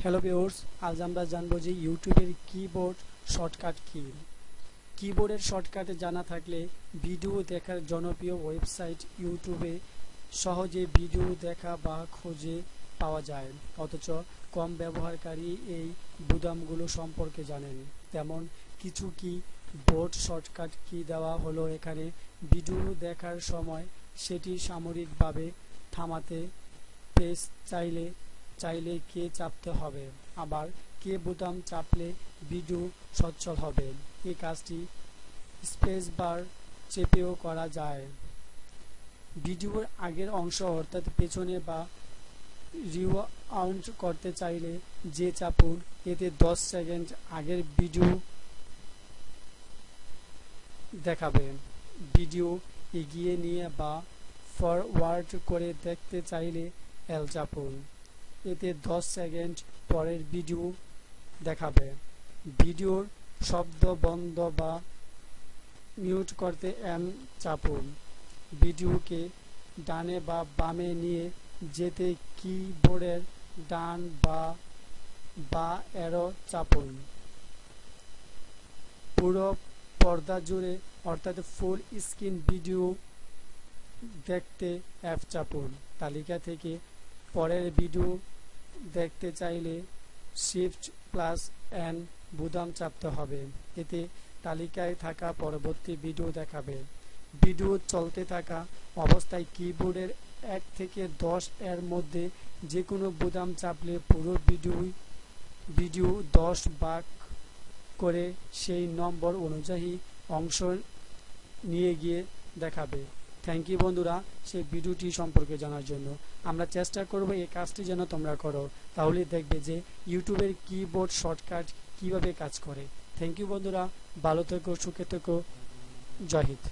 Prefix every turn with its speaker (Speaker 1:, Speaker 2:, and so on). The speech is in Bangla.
Speaker 1: হ্যালো ভিউয়ার্স, আজ আমরা জানবো যে ইউটিউবের কিবোর্ড শর্টকাট কি। কিবোর্ডের শর্টকাট জানা থাকলে ভিডিও দেখার জনপ্রিয় ওয়েবসাইট ইউটিউবে সহজে ভিডিও দেখা বা খুঁজে পাওয়া যায়, অথচ কম ব্যবহারকারী এই বোতামগুলো সম্পর্কে জানেন। তেমন কিছু কিবোর্ড শর্টকাট কি দেওয়া হলো এখানে। ভিডিও দেখার সময় সেটি সাময়িকভাবে থামাতে পেজ চাইলে কে চাপতে হবে, আবার কে বোতাম চাপলে ভিডিও সচল হবে। এই কাজটি স্পেস বার চেপেও করা যায়। ভিডিওর আগের অংশ অর্থাৎ পেছনে বা রিওয়াউন্ড করতে চাইলে যে চাপুন, এতে 10 সেকেন্ড আগের ভিডিও দেখাবে। ভিডিও এগিয়ে নিয়ে বা ফরওয়ার্ড করে দেখতে চাইলে এল চাপুন, এতে 10 সেকেন্ড পরের ভিডিও দেখাবে। ভিডিওর শব্দ বন্ধ বা মিউট করতে এম চাপুন। ভিডিওকে ডানে বা বামে নিয়ে যেতে কিবোর্ডের ডান বা অ্যারো চাপুন। পুরো পর্দা জুড়ে অর্থাৎ ফুল স্ক্রিন ভিডিও দেখতে এফ চাপুন। তালিকা থেকে পরের ভিডিও দেখতে চাইলে শিফট প্লাস এন বোতাম চাপতে হবে, এতে তালিকায় থাকা পরবর্তী ভিডিও দেখাবে। ভিডিও চলতে থাকা অবস্থায় কিবোর্ডের 1 থেকে 10 এর মধ্যে যে কোনো বোতাম চাপলে পুরো ভিডিও 10 ভাগ করে সেই নম্বর অনুযায়ী অংশ নিয়ে গিয়ে দেখাবে। থ্যাংক ইউ বন্ধুরা সেই ভিডিওটি সম্পর্কে জানার জন্য। আমরা চেষ্টা করব এই কাজটি যেন তোমরা করো, তাহলে দেখবে যে ইউটিউবের কিবোর্ড শর্টকাট কিভাবে কাজ করে। থ্যাংক ইউ বন্ধুরা, ভালো থেকো, সুখে থেকো, জয় হিন্দ।